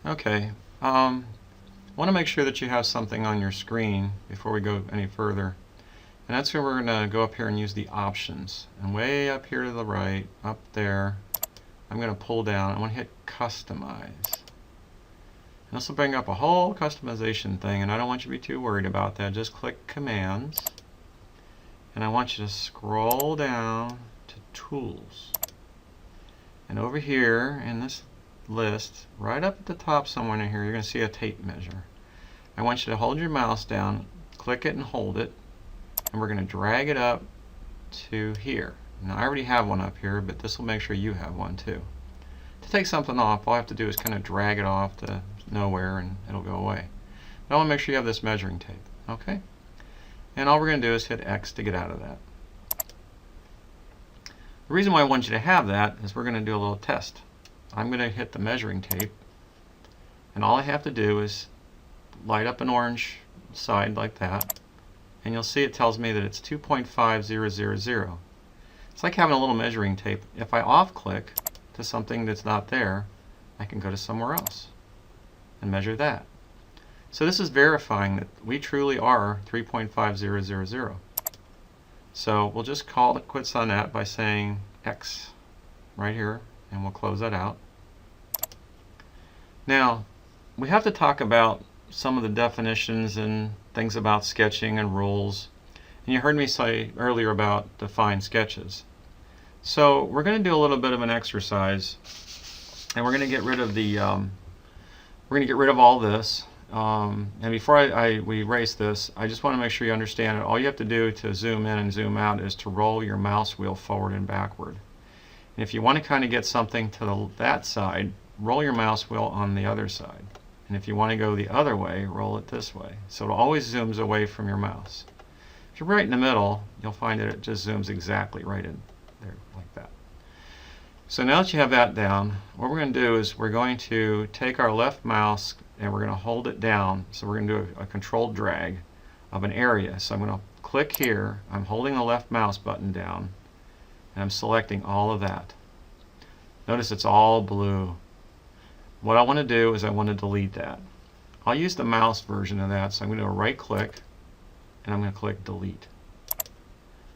Okay, I want to make sure that you have something on your screen before we go any further. And that's where we're going to go up here and use the options. And way up here to the right, up there, I'm going to pull down. I want to hit Customize. And this will bring up a whole customization thing, and I don't want you to be too worried about that. Just click Commands. And I want you to scroll down to Tools. And over here in this list, right up at the top somewhere in here, you're going to see a tape measure. I want you to hold your mouse down, click it and hold it, and we're going to drag it up to here. Now I already have one up here, but this will make sure you have one too. To take something off, all I have to do is kind of drag it off to nowhere and it'll go away. But I want to make sure you have this measuring tape. Okay? And all we're going to do is hit X to get out of that. The reason why I want you to have that is we're going to do a little test. I'm going to hit the measuring tape, and all I have to do is light up an orange side like that, and you'll see it tells me that it's 2.5000. It's like having a little measuring tape. If I off click to something that's not there, I can go to somewhere else and measure that. So this is verifying that we truly are 3.5000. So we'll just call it quits on that by saying X right here, and we'll close that out. Now, we have to talk about some of the definitions and things about sketching and rules. And you heard me say earlier about define sketches. So we're going to do a little bit of an exercise, and we're going to get rid of the all this. And before we erase this, I just want to make sure you understand that all you have to do to zoom in and zoom out is to roll your mouse wheel forward and backward. And if you want to kind of get something to that side, roll your mouse wheel on the other side. And if you want to go the other way, roll it this way. So it always zooms away from your mouse. If you're right in the middle, you'll find that it just zooms exactly right in there like that. So now that you have that down, what we're going to do is we're going to take our left mouse and we're going to hold it down. So we're going to do a controlled drag of an area. So I'm going to click here. I'm holding the left mouse button down, and I'm selecting all of that. Notice it's all blue. What I want to do is I want to delete that. I'll use the mouse version of that, so I'm going to right click and I'm going to click delete.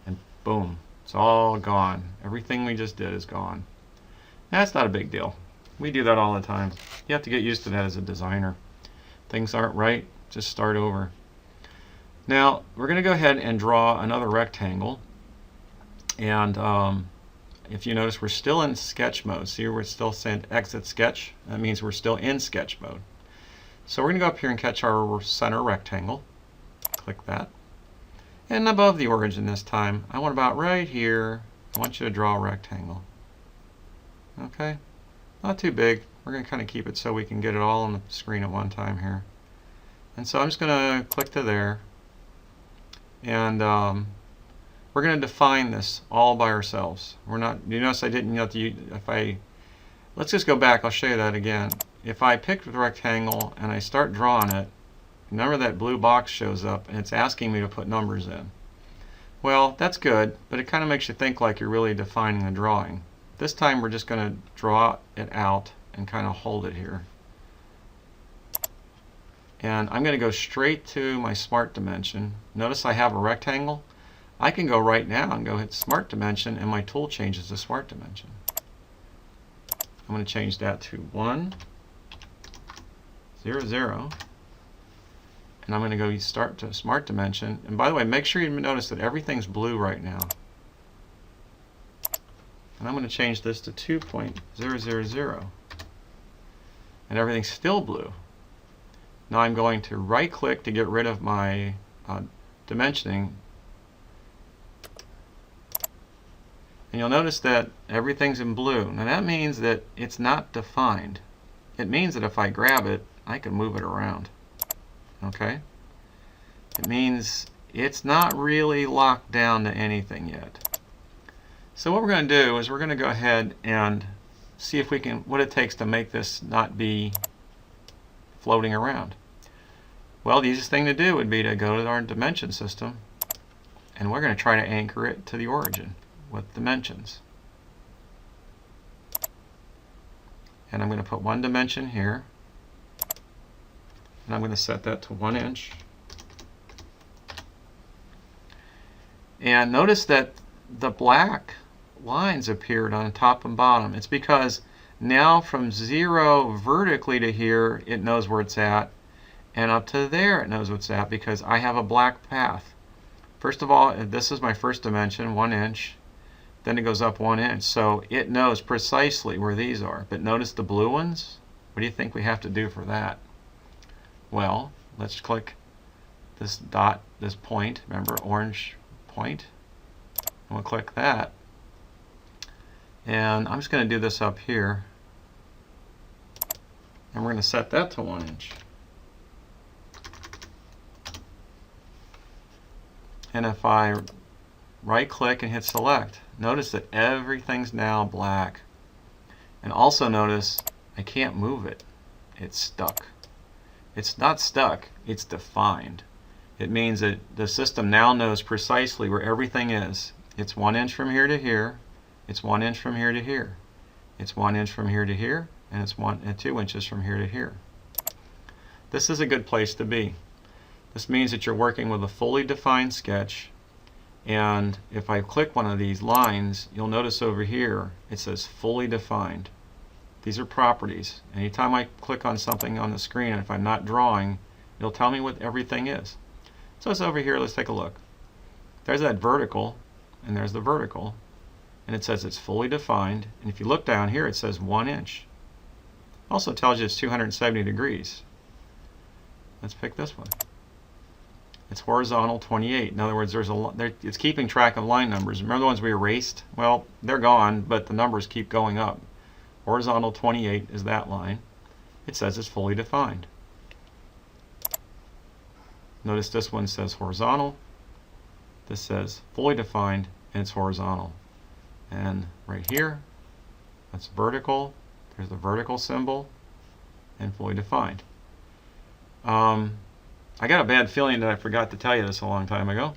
And boom, it's all gone. Everything we just did is gone. That's not a big deal. We do that all the time. You have to get used to that as a designer. Things aren't right, just start over. Now we're going to go ahead and draw another rectangle. And if you notice, we're still in sketch mode. See, we're still saying exit sketch. That means we're still in sketch mode. So we're going to go up here and catch our center rectangle. Click that. And above the origin this time, I want about right here, I want you to draw a rectangle. Okay? Not too big. We're going to kind of keep it so we can get it all on the screen at one time here. And so I'm just going to click to there. And we're going to define this all by ourselves. We're not, you notice I didn't have to, let's just go back, I'll show you that again. If I pick the rectangle and I start drawing it, remember that blue box shows up and it's asking me to put numbers in. Well, that's good, but it kind of makes you think like you're really defining the drawing. This time we're just going to draw it out and kind of hold it here. And I'm going to go straight to my smart dimension. Notice I have a rectangle. I can go right now and go hit Smart Dimension, and my tool changes to Smart Dimension. I'm going to change that to 1, 0, 0. And I'm going to go start to Smart Dimension. And by the way, make sure you notice that everything's blue right now. And I'm going to change this to 2.000. And everything's still blue. Now I'm going to right click to get rid of my dimensioning. And you'll notice that everything's in blue. Now that means that it's not defined. It means that if I grab it, I can move it around. Okay? It means it's not really locked down to anything yet. So what we're going to do is we're going to go ahead and see if we can, what it takes to make this not be floating around. Well, the easiest thing to do would be to go to our dimension system, and we're going to try to anchor it to the origin with dimensions. And I'm going to put one dimension here, and I'm going to set that to 1 inch. And notice that the black lines appeared on top and bottom. It's because now from 0 vertically to here, it knows where it's at, and up to there it knows where it's at because I have a black path. First of all, this is my first dimension, 1 inch. Then it goes up 1 inch, so it knows precisely where these are. But notice the blue ones? What do you think we have to do for that? Well, let's click this dot, this point, remember, orange point. And we'll click that. And I'm just going to do this up here. And we're going to set that to 1 inch. And if I right click and hit select, notice that everything's now black. And also notice I can't move it. It's stuck. It's not stuck, it's defined. It means that the system now knows precisely where everything is. It's 1 inch from here to here. It's 1 inch from here to here. It's 1 inch from here to here. And it's 2 inches from here to here. This is a good place to be. This means that you're working with a fully defined sketch. And if I click one of these lines, you'll notice over here it says fully defined. These are properties. Anytime I click on something on the screen, and if I'm not drawing, it'll tell me what everything is. So it's over here. Let's take a look. There's that vertical, and there's the vertical. And it says it's fully defined. And if you look down here, it says 1 inch. Also tells you it's 270 degrees. Let's pick this one. It's horizontal 28. In other words, it's keeping track of line numbers. Remember the ones we erased? Well, they're gone, but the numbers keep going up. Horizontal 28 is that line. It says it's fully defined. Notice this one says horizontal. This says fully defined, and it's horizontal. And right here, that's vertical. There's the vertical symbol, and fully defined. I got a bad feeling that I forgot to tell you this a long time ago.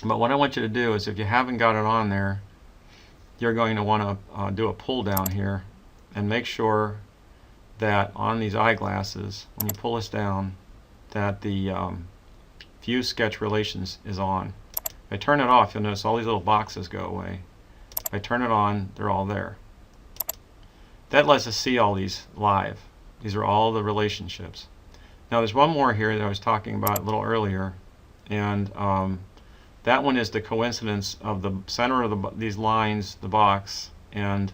But what I want you to do is, if you haven't got it on there, you're going to want to do a pull down here and make sure that on these eyeglasses, when you pull this down, that the View Sketch Relations is on. If I turn it off, you'll notice all these little boxes go away. If I turn it on, they're all there. That lets us see all these live. These are all the relationships. Now there's one more here that I was talking about a little earlier, and that one is the coincidence of the center of these lines, the box, and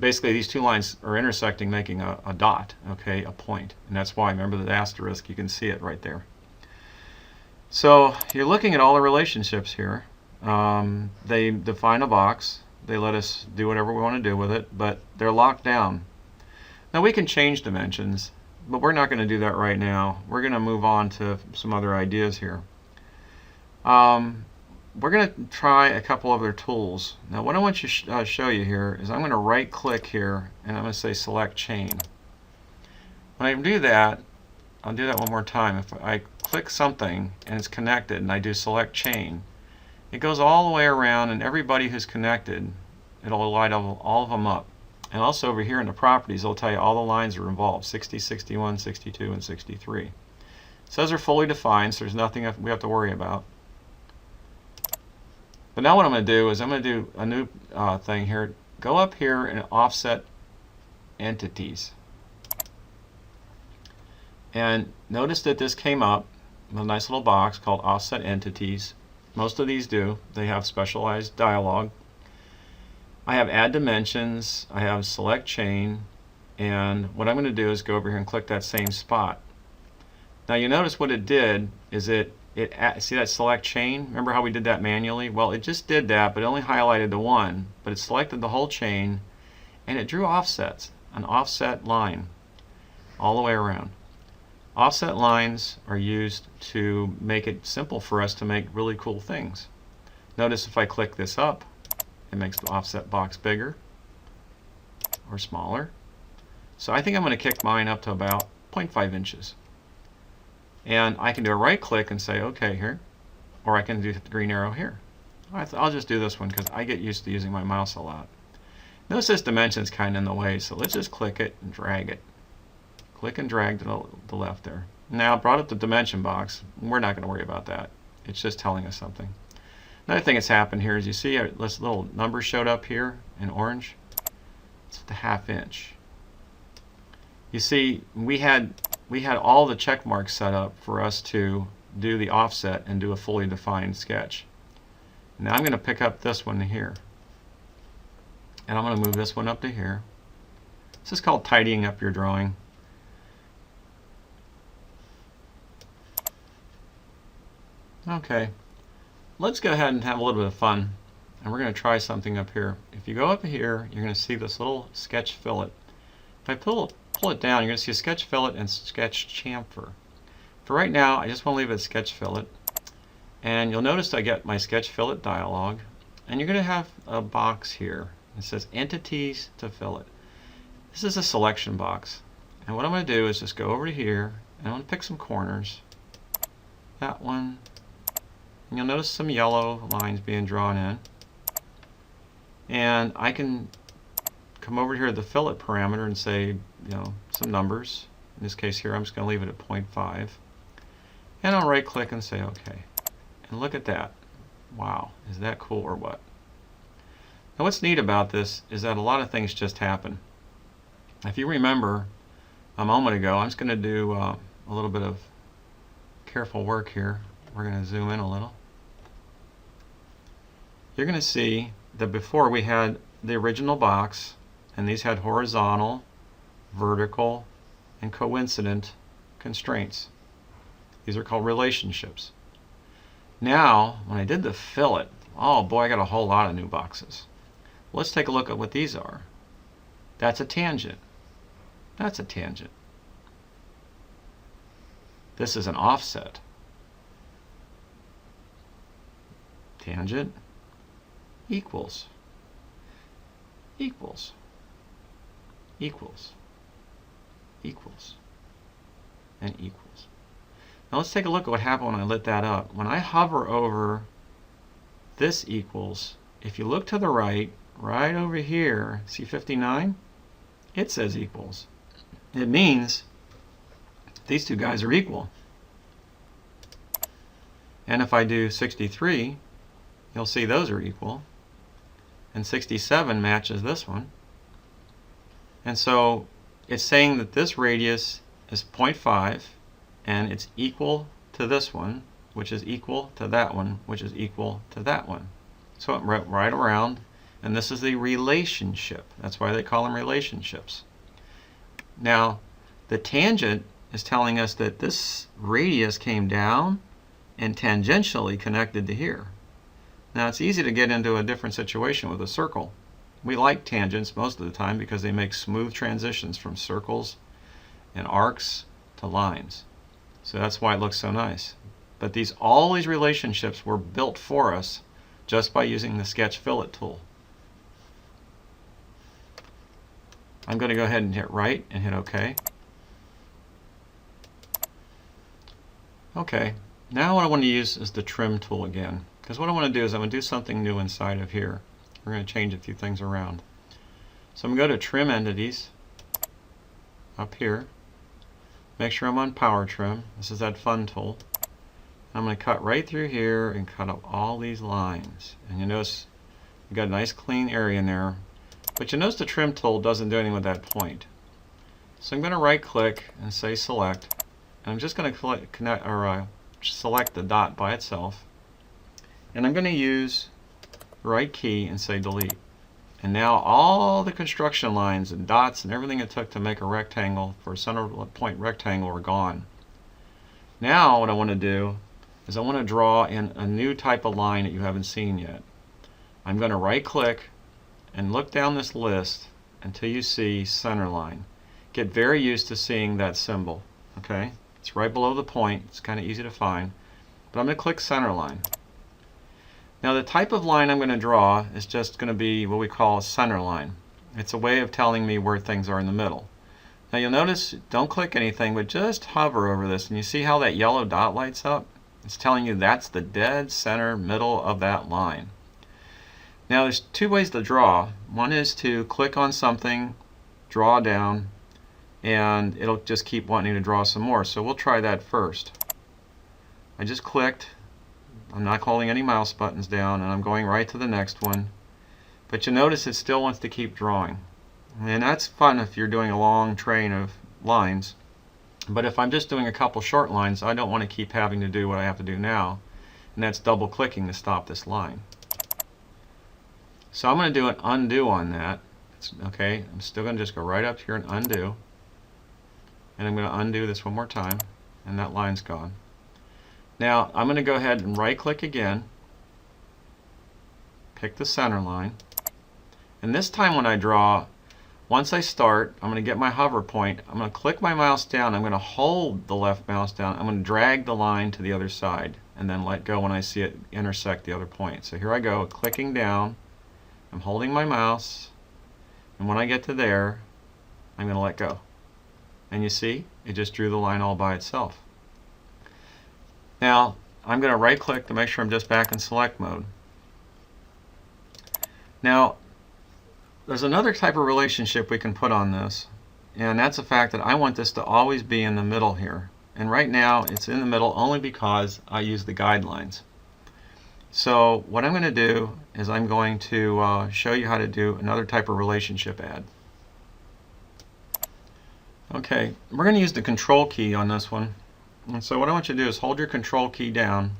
basically these two lines are intersecting, making a dot, okay, a point. And that's why, remember the asterisk, you can see it right there. So you're looking at all the relationships here. They define a box. They let us do whatever we want to do with it, but they're locked down. Now we can change dimensions, but we're not going to do that right now. We're going to move on to some other ideas here. We're going to try a couple other tools. Now what I want to show you here is I'm going to right click here and I'm going to say select chain. When I do that, I'll do that one more time. If I click something and it's connected and I do select chain, it goes all the way around, and everybody who's connected, it'll light all of them up. And also over here in the properties, it'll tell you all the lines are involved, 60, 61, 62, and 63. So those are fully defined, so there's nothing we have to worry about. But now what I'm going to do is I'm going to do a new thing here. Go up here and offset entities. And notice that this came up with a nice little box called offset entities. Most of these do. They have specialized dialog. I have add dimensions, I have select chain, and what I'm going to do is go over here and click that same spot. Now you notice what it did is see that select chain? Remember how we did that manually? Well, it just did that, but it only highlighted the one, but it selected the whole chain, and it drew offsets, an offset line all the way around. Offset lines are used to make it simple for us to make really cool things. Notice if I click this up, it makes the offset box bigger or smaller. So I think I'm going to kick mine up to about 0.5 inches. And I can do a right click and say OK here, or I can do the green arrow here. I'll just do this one because I get used to using my mouse a lot. Notice this dimension is kind of in the way, so let's just click it and drag it. Click and drag to the left there. Now, brought up the dimension box. We're not going to worry about that. It's just telling us something. Another thing that's happened here is you see this little number showed up here in orange. It's the 1/2 inch. You see, we had all the check marks set up for us to do the offset and do a fully defined sketch. Now I'm going to pick up this one here. And I'm going to move this one up to here. This is called tidying up your drawing. Okay, let's go ahead and have a little bit of fun, and we're going to try something up here. If you go up here, you're going to see this little sketch fillet. If I pull it down, you're going to see a sketch fillet and sketch chamfer. For right now, I just want to leave it sketch fillet, and you'll notice I get my sketch fillet dialog, and you're going to have a box here. It says entities to fillet. This is a selection box, and what I'm going to do is just go over to here, and I'm going to pick some corners. That one. And you'll notice some yellow lines being drawn in. And I can come over here to the fillet parameter and say, some numbers. In this case here, I'm just going to leave it at 0.5. And I'll right click and say OK. And look at that. Wow, is that cool or what? Now what's neat about this is that a lot of things just happen. If you remember a moment ago, I'm just going to do a little bit of careful work here. We're going to zoom in a little. You're going to see that before we had the original box, and these had horizontal, vertical, and coincident constraints. These are called relationships. Now, when I did the fillet, oh boy, I got a whole lot of new boxes. Let's take a look at what these are. That's a tangent. That's a tangent. This is an offset. Tangent equals, equals, equals, equals, and equals. Now let's take a look at what happened when I lit that up. When I hover over this equals, if you look to the right, right over here, see 59? It says equals. It means these two guys are equal. And if I do 63, you'll see those are equal. And 67 matches this one. And so it's saying that this radius is 0.5 and it's equal to this one, which is equal to that one, which is equal to that one. So it went right around, and this is the relationship. That's why they call them relationships. Now, the tangent is telling us that this radius came down and tangentially connected to here. Now it's easy to get into a different situation with a circle. We like tangents most of the time because they make smooth transitions from circles and arcs to lines. So that's why it looks so nice. But all these relationships were built for us just by using the sketch fillet tool. I'm going to go ahead and hit right and hit OK. Okay, now what I want to use is the trim tool again. Because what I want to do is I'm going to do something new inside of here. We're going to change a few things around. So I'm going to go to Trim Entities, up here. Make sure I'm on Power Trim. This is that fun tool. I'm going to cut right through here and cut up all these lines. And you notice we've got a nice clean area in there. But you notice the Trim tool doesn't do anything with that point. So I'm going to right click and say Select. And I'm just going to select the dot by itself. And I'm going to use the right key and say delete. And now all the construction lines and dots and everything it took to make a rectangle for a center point rectangle are gone. Now what I want to do is I want to draw in a new type of line that you haven't seen yet. I'm going to right click and look down this list until you see center line. Get very used to seeing that symbol. Okay? It's right below the point. It's kind of easy to find. But I'm going to click center line. Now the type of line I'm going to draw is just going to be what we call a center line. It's a way of telling me where things are in the middle. Now you'll notice, don't click anything, but just hover over this, and you see how that yellow dot lights up? It's telling you that's the dead center middle of that line. Now there's two ways to draw. One is to click on something, draw down, and it'll just keep wanting to draw some more. So we'll try that first. I just clicked. I'm not holding any mouse buttons down, and I'm going right to the next one. But you notice it still wants to keep drawing. And that's fun if you're doing a long train of lines. But if I'm just doing a couple short lines, I don't want to keep having to do what I have to do now, and that's double clicking to stop this line. So I'm going to do an undo on that. Okay, I'm still going to just go right up here and undo. And I'm going to undo this one more time, and that line's gone. Now I'm going to go ahead and right click again, pick the center line, and this time when I draw, once I start, I'm going to get my hover point, I'm going to click my mouse down, I'm going to hold the left mouse down, I'm going to drag the line to the other side, and then let go when I see it intersect the other point. So here I go, clicking down, I'm holding my mouse, and when I get to there, I'm going to let go. And you see, it just drew the line all by itself. Now, I'm going to right click to make sure I'm just back in select mode. Now, there's another type of relationship we can put on this, and that's the fact that I want this to always be in the middle here. And right now, it's in the middle only because I use the guidelines. So what I'm going to do is I'm going to show you how to do another type of relationship add. Okay, we're going to use the control key on this one. And so what I want you to do is hold your control key down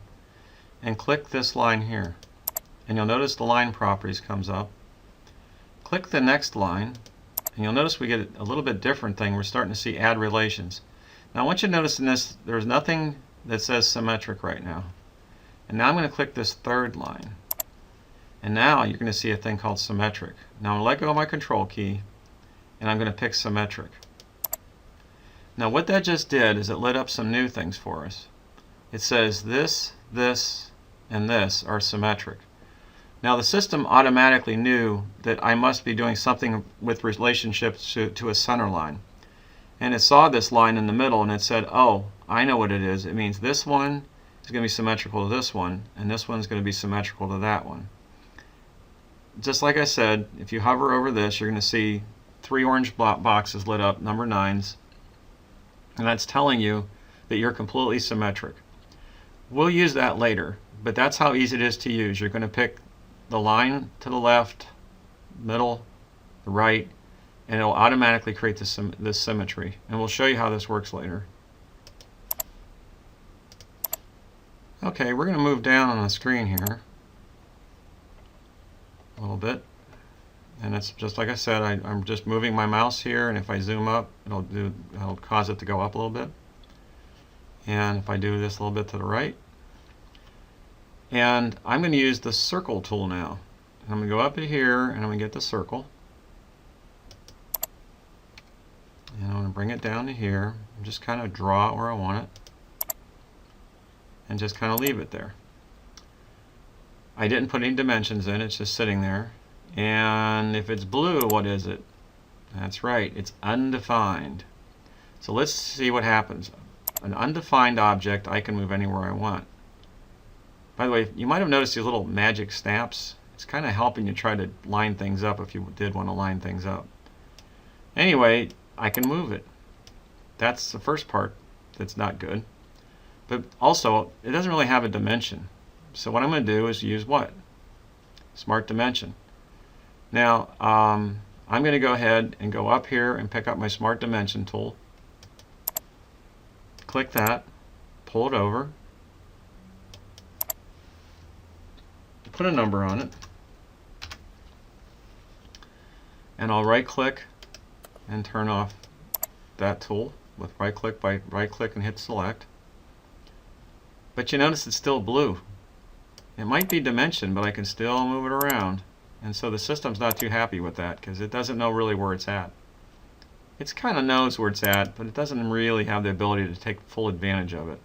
and click this line here. And you'll notice the line properties comes up. Click the next line, and you'll notice we get a little bit different thing. We're starting to see add relations. Now I want you to notice in this, there's nothing that says symmetric right now. And now I'm going to click this third line. And now you're going to see a thing called symmetric. Now I'm going to let go of my control key, and I'm going to pick symmetric. Now what that just did is it lit up some new things for us. It says this, this, and this are symmetric. Now the system automatically knew that I must be doing something with relationships to a center line. And it saw this line in the middle and it said, oh, I know what it is. It means this one is going to be symmetrical to this one, and this one's going to be symmetrical to that one. Just like I said, if you hover over this, you're going to see 3 orange boxes lit up, number 9s. And that's telling you that you're completely symmetric. We'll use that later, but that's how easy it is to use. You're going to pick the line to the left, middle, the right, and it'll automatically create this symmetry. And we'll show you how this works later. Okay, we're going to move down on the screen here a little bit. And it's just like I said, I'm just moving my mouse here, and if I zoom up, it'll cause it to go up a little bit. And if I do this a little bit to the right, and I'm going to use the circle tool now. And I'm going to go up to here, and I'm going to get the circle. And I'm going to bring it down to here, and just kind of draw it where I want it, and just kind of leave it there. I didn't put any dimensions in, it's just sitting there. And if it's blue, what is it? That's right, it's undefined. So let's see what happens. An undefined object I can move anywhere I want. By the way, you might have noticed these little magic snaps. It's kind of helping you try to line things up if you did want to line things up. Anyway, I can move it. That's the first part that's not good. But also, it doesn't really have a dimension. So what I'm going to do is use what? Smart Dimension. Now, I'm going to go ahead and go up here and pick up my Smart Dimension tool. Click that, pull it over, put a number on it, and I'll right click and turn off that tool with right click and hit select. But you notice it's still blue. It might be dimension, but I can still move it around. And so the system's not too happy with that because it doesn't know really where it's at. It kind of knows where it's at, but it doesn't really have the ability to take full advantage of it.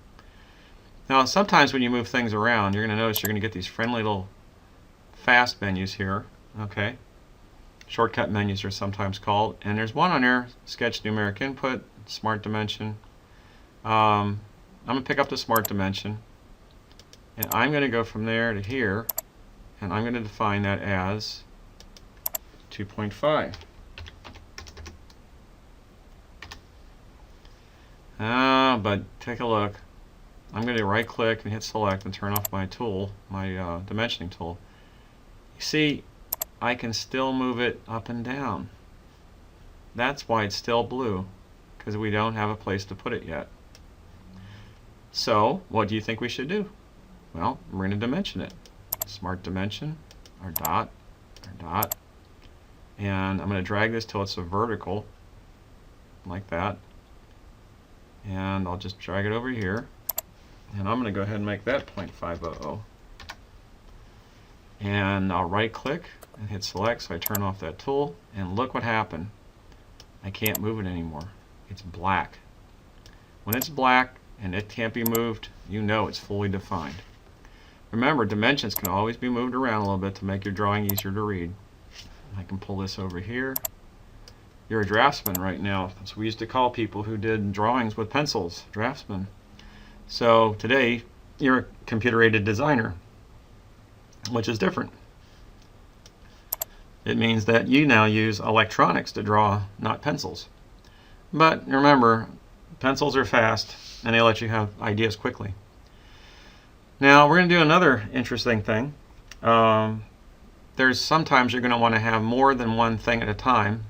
Now sometimes when you move things around, you're going to notice you're going to get these friendly little fast menus here. Okay, shortcut menus are sometimes called, and there's one on there, Sketch Numeric Input, Smart Dimension. I'm going to pick up the Smart Dimension, and I'm going to go from there to here, and I'm going to define that as 2.5. But take a look. I'm going to right click and hit select and turn off my tool, my dimensioning tool. You see, I can still move it up and down. That's why it's still blue, because we don't have a place to put it yet. So what do you think we should do? Well, we're going to dimension it. Smart dimension, our dot, and I'm going to drag this till it's a vertical, like that. And I'll just drag it over here. And I'm going to go ahead and make that 0.500. And I'll right click and hit select, so I turn off that tool, and look what happened. I can't move it anymore. It's black. When it's black and it can't be moved, you know it's fully defined. Remember, dimensions can always be moved around a little bit to make your drawing easier to read. I can pull this over here. You're a draftsman right now. That's what we used to call people who did drawings with pencils, draftsmen. So today, you're a computer-aided designer, which is different. It means that you now use electronics to draw, not pencils. But remember, pencils are fast, and they let you have ideas quickly. Now, we're going to do another interesting thing. There's sometimes you're going to want to have more than one thing at a time,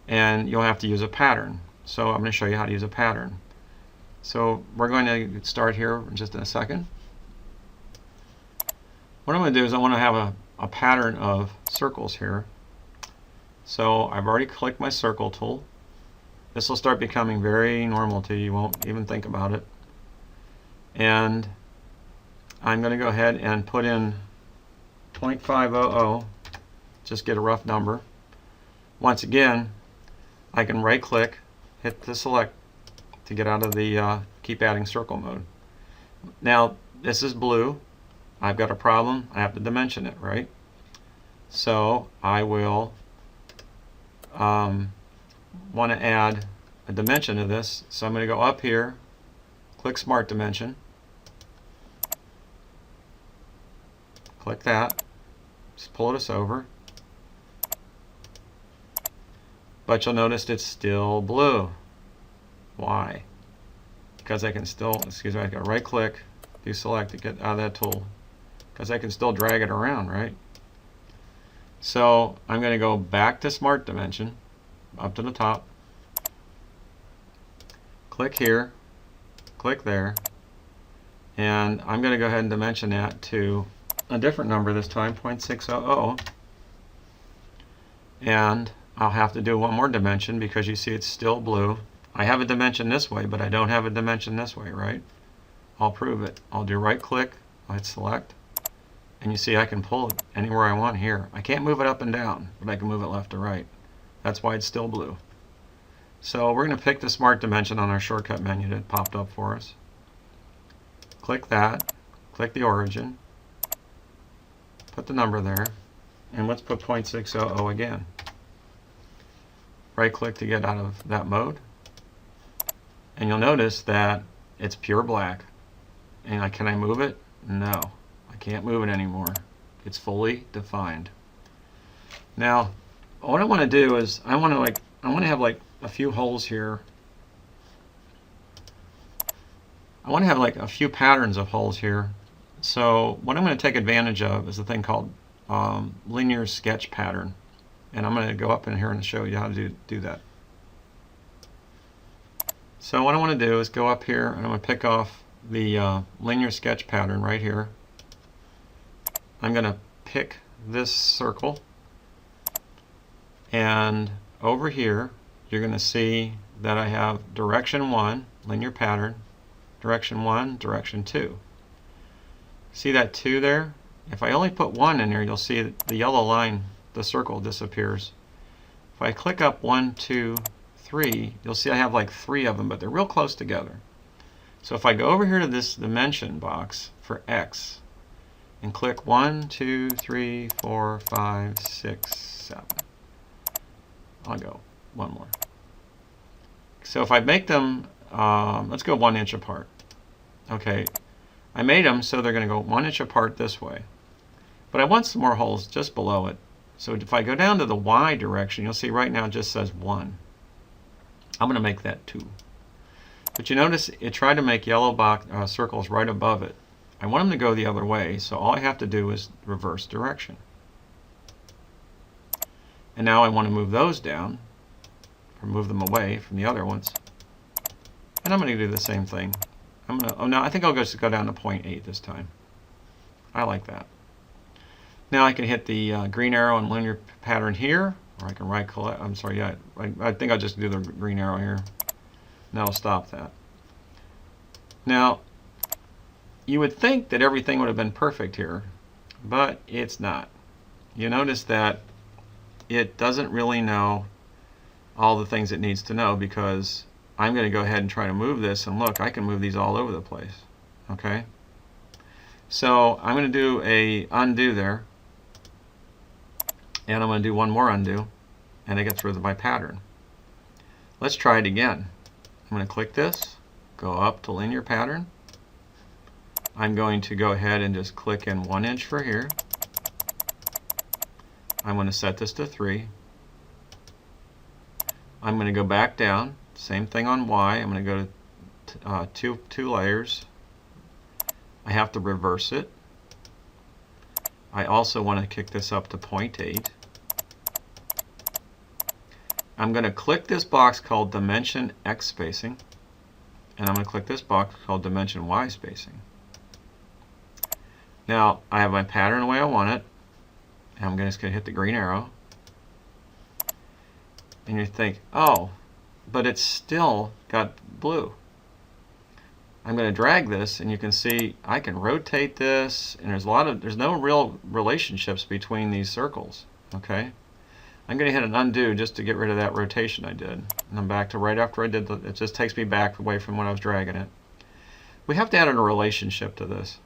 and you'll have to use a pattern. So I'm going to show you how to use a pattern. So we're going to start here just in a second. What I'm going to do is I want to have a pattern of circles here. So I've already clicked my circle tool. This will start becoming very normal to you. You won't even think about it. And I'm going to go ahead and put in 0.500, just get a rough number. Once again, I can right click, hit the select to get out of the keep adding circle mode. Now this is blue. I've got a problem. I have to dimension it, right? So I will want to add a dimension to this. So I'm going to go up here, click Smart Dimension, click that, just pull this over. But you'll notice it's still blue. Why? Because I can still, excuse me, I can right click, do select to get out of that tool. Because I can still drag it around, right? So I'm going to go back to Smart Dimension, up to the top, click here, click there, and I'm going to go ahead and dimension that to a different number this time, 0.600, and I'll have to do one more dimension because you see it's still blue. I have a dimension this way, but I don't have a dimension this way, right? I'll prove it. I'll do right click, I'll hit select, and you see I can pull it anywhere I want here. I can't move it up and down, but I can move it left to right. That's why it's still blue. So we're going to pick the Smart Dimension on our shortcut menu that popped up for us. Click that, click the origin, put the number there, and let's put 0.600 again. Right click to get out of that mode, and you'll notice that it's pure black. And can I move it? No, I can't move it anymore. It's fully defined. Now, what I want to do is I want to have like a few holes here. I want to have like a few patterns of holes here. So what I'm going to take advantage of is a thing called linear sketch pattern. And I'm going to go up in here and show you how to do that. So what I want to do is go up here and I'm going to pick off the linear sketch pattern right here. I'm going to pick this circle, and over here you're going to see that I have direction 1, linear pattern, direction 1, direction 2. See that 2 there? If I only put 1 in there, you'll see that the yellow line, the circle, disappears. If I click up 1, 2, 3, you'll see I have like 3 of them, but they're real close together. So if I go over here to this dimension box for X and click 1, 2, 3, 4, 5, 6, 7. I'll go one more. So if I make them, let's go 1 inch apart. Okay, I made them so they're going to go 1 inch apart this way. But I want some more holes just below it. So if I go down to the Y direction, you'll see right now it just says 1. I'm going to make that 2. But you notice it tried to make yellow circles right above it. I want them to go the other way, so all I have to do is reverse direction. And now I want to move those down, or move them away from the other ones. And I'm going to do the same thing. I think I'll just go down to 0.8 this time. I like that. Now I can hit the green arrow and linear pattern here, or I can I think I'll just do the green arrow here. And that'll stop that. Now, you would think that everything would have been perfect here, but it's not. You notice that it doesn't really know all the things it needs to know, because I'm going to go ahead and try to move this, and look, I can move these all over the place. Okay? So I'm going to do a undo there, and I'm going to do one more undo, and it gets rid of my pattern. Let's try it again. I'm going to click this, go up to linear pattern. I'm going to go ahead and just click in 1 inch for here. I'm going to set this to 3. I'm going to go back down. Same thing on Y. I'm going to go to two layers. I have to reverse it. I also want to kick this up to 0.8. I'm going to click this box called Dimension X Spacing, and I'm going to click this box called Dimension Y Spacing. Now I have my pattern the way I want it, and I'm just going to hit the green arrow. And you think, oh, but it's still got blue. I'm going to drag this, and you can see I can rotate this, and there's no real relationships between these circles. Okay, I'm going to hit an undo just to get rid of that rotation I did, and I'm back to right after I did it just takes me back away from when I was dragging it. We have to add in a relationship to this,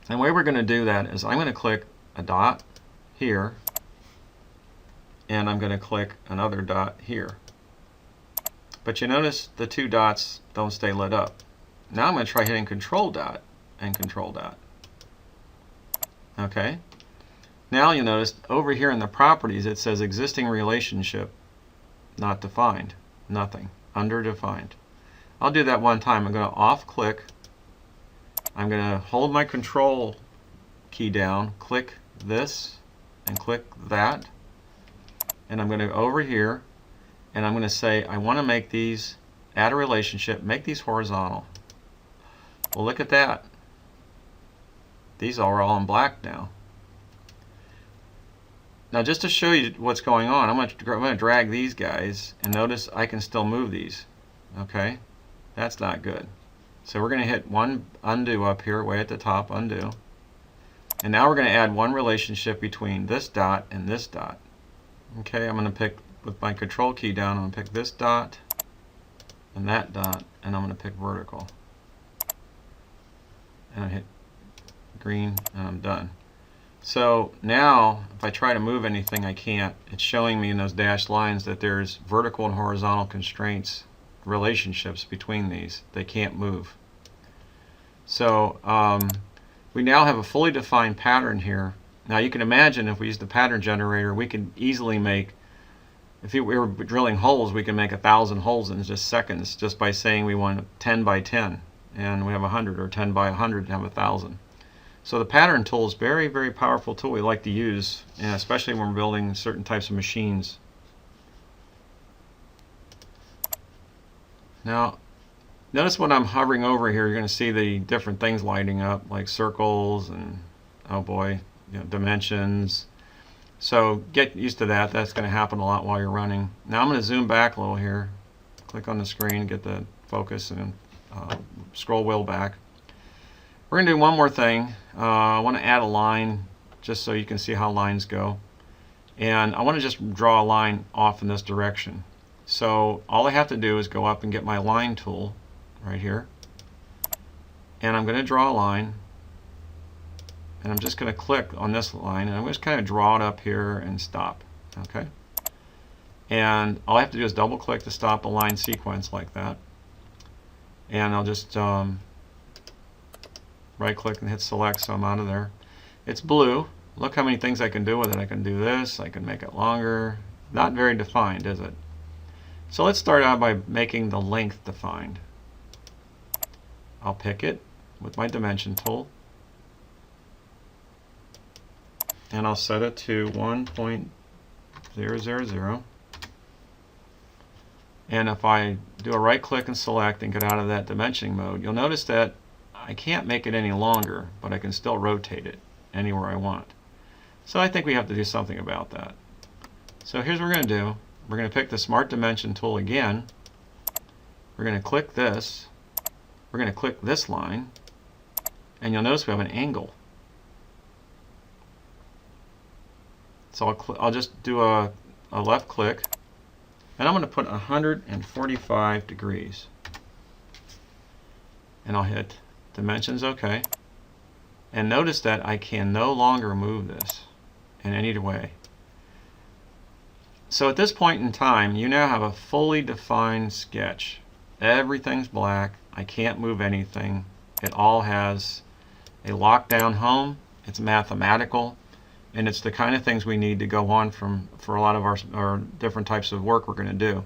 and the way we're going to do that is I'm going to click a dot here, and I'm going to click another dot here. But you notice the two dots don't stay lit up. Now I'm going to try hitting Control Dot and Control Dot. Okay. Now you notice over here in the properties it says existing relationship not defined. Nothing. Underdefined. I'll do that one time. I'm going to off click. I'm going to hold my Control key down, click this and click that. And I'm going to go over here and I'm going to say I want to make these, add a relationship, make these horizontal. Well, look at that. These are all in black now. Now just to show you what's going on, I'm going to drag these guys, and notice I can still move these. Okay? That's not good. So we're going to hit one undo up here, way at the top, undo. And now we're going to add one relationship between this dot and this dot. Okay, I'm going to pick, with my Control key down, I'm going to pick this dot and that dot, and I'm going to pick vertical. And I hit green, and I'm done. So now, if I try to move anything, I can't. It's showing me in those dashed lines that there's vertical and horizontal constraints, relationships between these. They can't move. So we now have a fully defined pattern here. Now you can imagine if we use the pattern generator, we could easily make, if we were drilling holes, we can make 1,000 holes in just seconds just by saying we want 10 by 10. And we have 100, or 10 by 100 and have 1,000. So the pattern tool is a very, very powerful tool we like to use, and especially when we're building certain types of machines. Now, notice when I'm hovering over here, you're going to see the different things lighting up, like circles and, oh boy, dimensions. So get used to that. That's going to happen a lot while you're running. Now I'm going to zoom back a little here. Click on the screen, get the focus, and scroll wheel back. We're going to do one more thing. I want to add a line just so you can see how lines go. And I want to just draw a line off in this direction. So all I have to do is go up and get my line tool right here. And I'm going to draw a line. And I'm just going to click on this line, and I'm just kind of draw it up here and stop. Okay. And all I have to do is double click to stop a line sequence like that. And I'll just right click and hit select, so I'm out of there. It's blue. Look how many things I can do with it. I can do this, I can make it longer. Not very defined, is it? So let's start out by making the length defined. I'll pick it with my dimension tool, and I'll set it to 1.000. And if I do a right click and select and get out of that dimensioning mode, you'll notice that I can't make it any longer, but I can still rotate it anywhere I want. So I think we have to do something about that. So here's what we're going to do. We're going to pick the Smart Dimension tool again. We're going to click this. We're going to click this line, and you'll notice we have an angle. So I'll just do a left click, and I'm going to put 145 degrees. And I'll hit Dimensions OK. And notice that I can no longer move this in any way. So at this point in time, you now have a fully defined sketch. Everything's black. I can't move anything. It all has a lockdown home. It's mathematical. And it's the kind of things we need to go on for a lot of our different types of work we're going to do.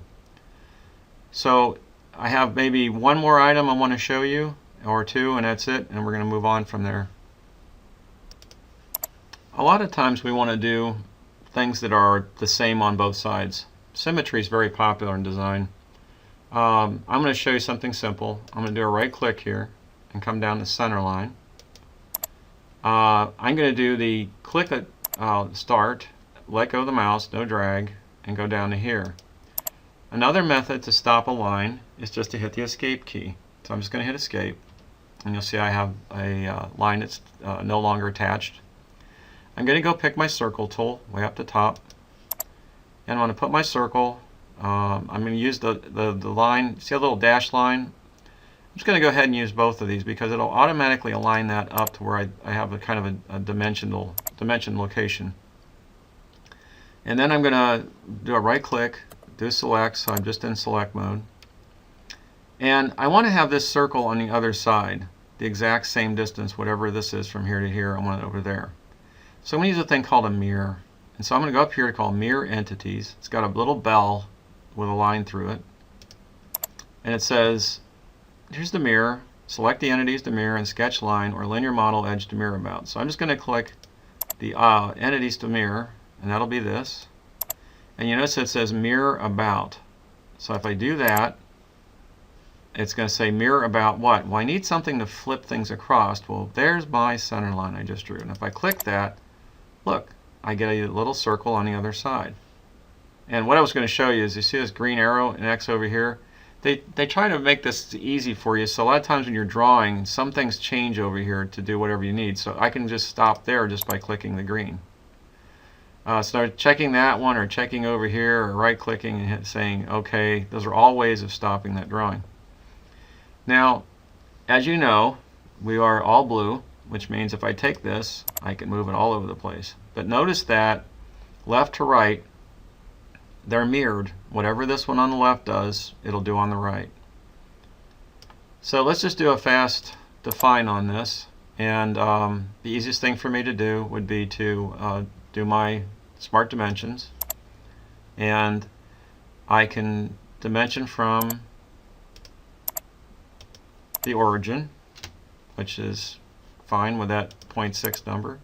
So I have maybe one more item I want to show you, or two, and that's it, and we're going to move on from there. A lot of times we want to do things that are the same on both sides. Symmetry is very popular in design. I'm going to show you something simple. I'm going to do a right click here and come down to center line. I'm going to do the click at start, let go of the mouse, no drag, and go down to here. Another method to stop a line is just to hit the escape key. So I'm just going to hit escape, and you'll see I have a line that's no longer attached. I'm going to go pick my circle tool way up the top, and I'm going to put my circle. I'm going to use the line, see a little dash line? I'm just going to go ahead and use both of these because it'll automatically align that up to where I have a kind of a dimension location. And then I'm going to do a right click, do select, so I'm just in select mode. And I want to have this circle on the other side, the exact same distance, whatever this is from here to here, I want it over there. So I'm going to use a thing called a mirror. And so I'm going to go up here to call Mirror Entities. It's got a little bell with a line through it. And it says, here's the mirror. Select the entities to mirror and sketch line or linear model edge to mirror about. So I'm just going to click the entities to mirror, and that'll be this. And you notice it says mirror about. So if I do that, it's going to say mirror about what? Well, I need something to flip things across. Well, there's my center line I just drew. And if I click that, look, I get a little circle on the other side. And what I was going to show you is, you see this green arrow and X over here? They try to make this easy for you. So a lot of times when you're drawing, some things change over here to do whatever you need. So I can just stop there just by clicking the green. Start checking that one, or checking over here, or right clicking and saying OK. Those are all ways of stopping that drawing. Now, as you know, we are all blue, which means if I take this, I can move it all over the place. But notice that left to right, they're mirrored. Whatever this one on the left does, it'll do on the right. So let's just do a fast define on this. And the easiest thing for me to do would be to do my Smart Dimensions. And I can dimension from the origin, which is fine with that 0.6 number.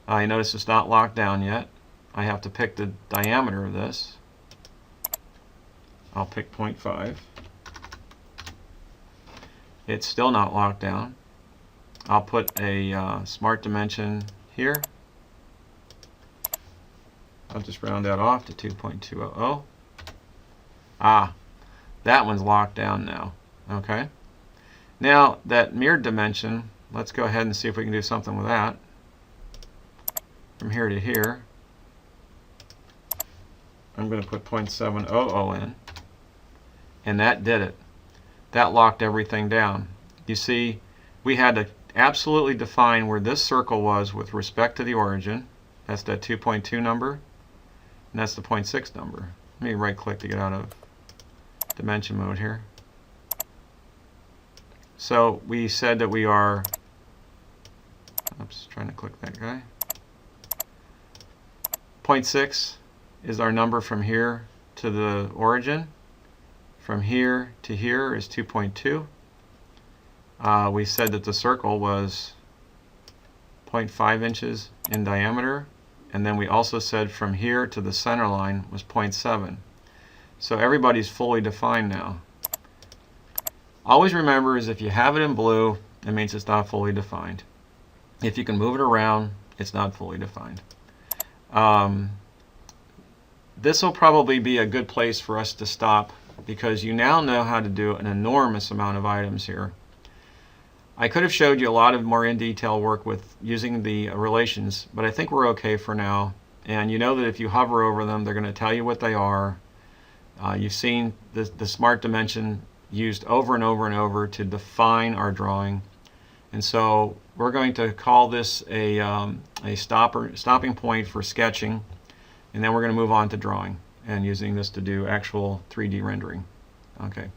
You notice it's not locked down yet. I have to pick the diameter of this. I'll pick 0.5. It's still not locked down. I'll put a Smart Dimension here. I'll just round that off to 2.200. Ah, that one's locked down now. Okay. Now that mirrored dimension, let's go ahead and see if we can do something with that. From here to here, I'm going to put 0.700 in, and that did it. That locked everything down. You see, we had to absolutely define where this circle was with respect to the origin. That's that 2.2 number, and that's the 0.6 number. Let me right click to get out of dimension mode here. So we said that we are, oops, trying to click that guy. 0.6 is our number from here to the origin. From here to here is 2.2. we said that the circle was 0.5 inches in diameter, and then we also said from here to the center line was 0.7. So everybody's fully defined now. Always remember is if you have it in blue, it means it's not fully defined. If you can move it around, it's not fully defined. This will probably be a good place for us to stop because you now know how to do an enormous amount of items here. I could have showed you a lot of more in detail work with using the relations, but I think we're okay for now. And you know that if you hover over them, they're going to tell you what they are. You've seen the smart dimension used over and over and over to define our drawing. And so we're going to call this a stopping point for sketching, and then we're going to move on to drawing and using this to do actual 3D rendering. Okay.